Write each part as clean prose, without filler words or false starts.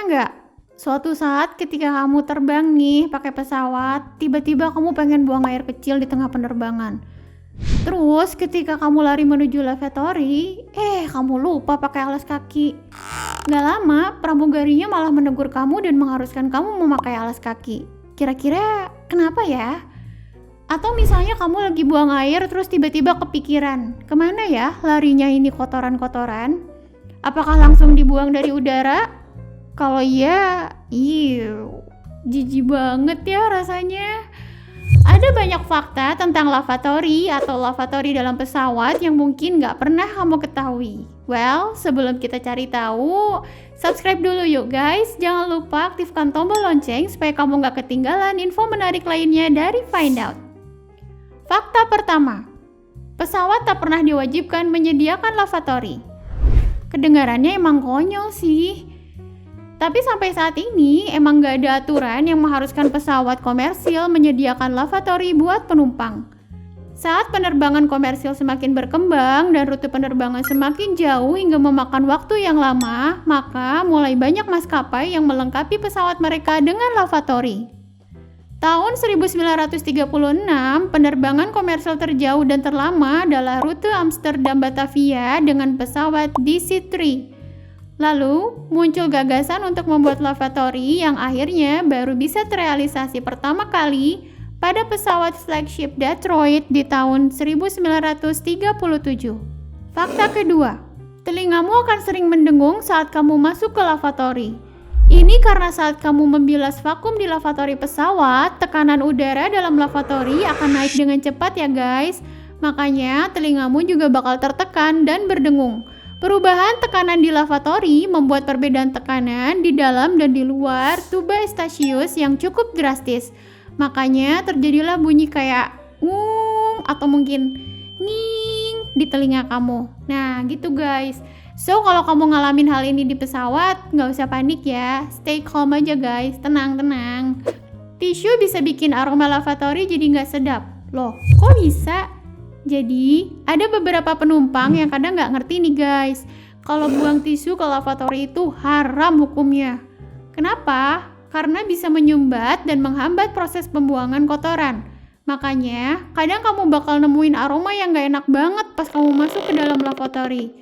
nggak? Suatu saat ketika kamu terbang nih pakai pesawat, tiba-tiba kamu pengen buang air kecil di tengah penerbangan. Terus ketika kamu lari menuju lavatory, kamu lupa pakai alas kaki. Gak lama, pramugarinya malah menegur kamu dan mengharuskan kamu memakai alas kaki. Kira-kira kenapa ya? Atau misalnya kamu lagi buang air terus tiba-tiba kepikiran, kemana ya larinya ini kotoran-kotoran? Apakah langsung dibuang dari udara? Kalau iya, jijik banget ya rasanya. Ada banyak fakta tentang lavatory atau lavatory dalam pesawat yang mungkin gak pernah kamu ketahui. Well, sebelum kita cari tahu, subscribe dulu yuk guys. Jangan lupa aktifkan tombol lonceng supaya kamu gak ketinggalan info menarik lainnya dari Find Out. Fakta pertama, pesawat tak pernah diwajibkan menyediakan lavatory. Kedengarannya emang konyol sih. Tapi sampai saat ini emang gak ada aturan yang mengharuskan pesawat komersil menyediakan lavatory buat penumpang. Saat penerbangan komersil semakin berkembang dan rute penerbangan semakin jauh hingga memakan waktu yang lama, maka mulai banyak maskapai yang melengkapi pesawat mereka dengan lavatory. Tahun 1936, penerbangan komersil terjauh dan terlama adalah rute Amsterdam-Batavia dengan pesawat DC-3. Lalu, muncul gagasan untuk membuat lavatory yang akhirnya baru bisa terrealisasi pertama kali pada pesawat flagship Detroit di tahun 1937. Fakta kedua, telingamu akan sering mendengung saat kamu masuk ke lavatory. Ini karena saat kamu membilas vakum di lavatory pesawat, tekanan udara dalam lavatory akan naik dengan cepat ya guys. Makanya telingamu juga bakal tertekan dan berdengung. Perubahan tekanan di lavatory membuat perbedaan tekanan di dalam dan di luar tuba Eustachius yang cukup drastis. Makanya terjadilah bunyi kayak ngung atau mungkin nging di telinga kamu. Nah gitu guys. So kalau kamu ngalamin hal ini di pesawat, gak usah panik ya. Stay calm aja guys, tenang. Tisu bisa bikin aroma lavatory jadi gak sedap. Loh, kok bisa? Jadi, ada beberapa penumpang yang kadang gak ngerti nih guys. Kalau buang tisu ke lavatory itu haram hukumnya. Kenapa? Karena bisa menyumbat dan menghambat proses pembuangan kotoran. Makanya, kadang kamu bakal nemuin aroma yang gak enak banget pas kamu masuk ke dalam lavatory.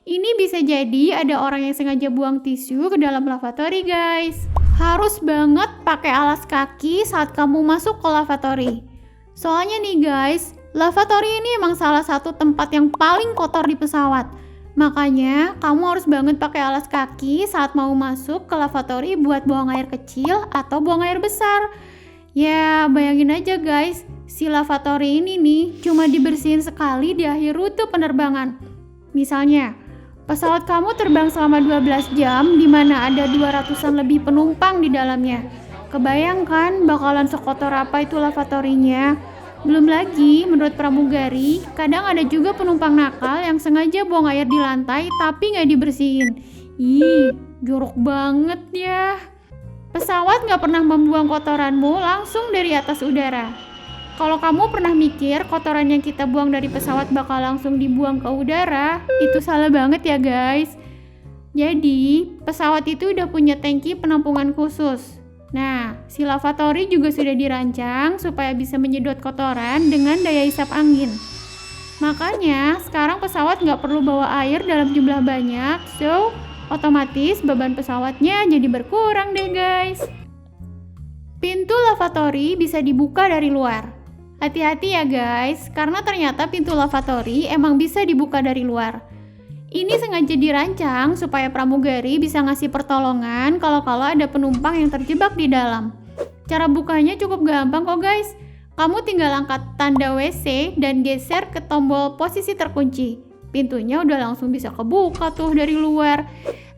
Ini bisa jadi ada orang yang sengaja buang tisu ke dalam lavatory guys. Harus banget pakai alas kaki saat kamu masuk ke lavatory. Soalnya nih guys, lavatory ini emang salah satu tempat yang paling kotor di pesawat. Makanya kamu harus banget pakai alas kaki saat mau masuk ke lavatory buat buang air kecil atau buang air besar. Ya bayangin aja guys, si lavatory ini nih cuma dibersihin sekali di akhir rute penerbangan. Misalnya, pesawat kamu terbang selama 12 jam di mana ada 200-an lebih penumpang di dalamnya. Kebayangkan bakalan sekotor apa itu lavatorynya. Belum lagi, menurut pramugari, kadang ada juga penumpang nakal yang sengaja buang air di lantai tapi nggak dibersihin. Jorok banget ya. Pesawat nggak pernah membuang kotoranmu langsung dari atas udara. Kalau kamu pernah mikir kotoran yang kita buang dari pesawat bakal langsung dibuang ke udara, itu salah banget ya guys. Jadi, pesawat itu udah punya tangki penampungan khusus. Nah, si lavatory juga sudah dirancang supaya bisa menyedot kotoran dengan daya isap angin. Makanya, sekarang pesawat nggak perlu bawa air dalam jumlah banyak, so otomatis beban pesawatnya jadi berkurang deh guys. Pintu lavatory bisa dibuka dari luar. Hati-hati ya guys, karena ternyata pintu lavatory emang bisa dibuka dari luar. Ini sengaja dirancang supaya pramugari bisa ngasih pertolongan kalau ada penumpang yang terjebak di dalam. Cara bukanya cukup gampang kok guys. Kamu tinggal angkat tanda WC dan geser ke tombol posisi terkunci. Pintunya udah langsung bisa kebuka tuh dari luar.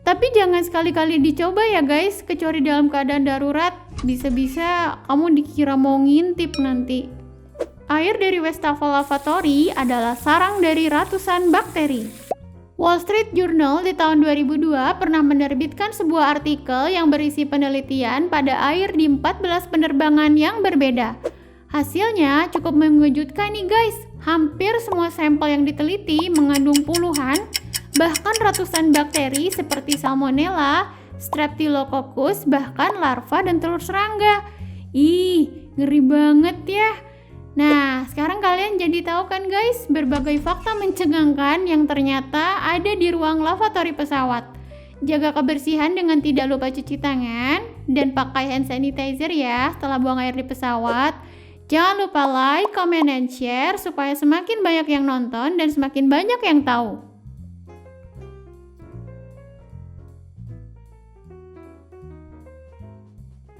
Tapi jangan sekali-kali dicoba ya guys, kecuali dalam keadaan darurat. Bisa-bisa kamu dikira mau ngintip nanti. Air dari wastafel lavatory adalah sarang dari ratusan bakteri. Wall Street Journal di tahun 2002 pernah menerbitkan sebuah artikel yang berisi penelitian pada air di 14 penerbangan yang berbeda. Hasilnya cukup mengejutkan nih guys. Hampir semua sampel yang diteliti mengandung puluhan, bahkan ratusan bakteri seperti Salmonella, Streptococcus, bahkan larva dan telur serangga. Ih, ngeri banget ya. Nah, sekarang kalian jadi tahu kan guys, berbagai fakta mencegangkan yang ternyata ada di ruang lavatory pesawat. Jaga kebersihan dengan tidak lupa cuci tangan dan pakai hand sanitizer ya setelah buang air di pesawat. Jangan lupa like, comment, dan share supaya semakin banyak yang nonton dan semakin banyak yang tahu.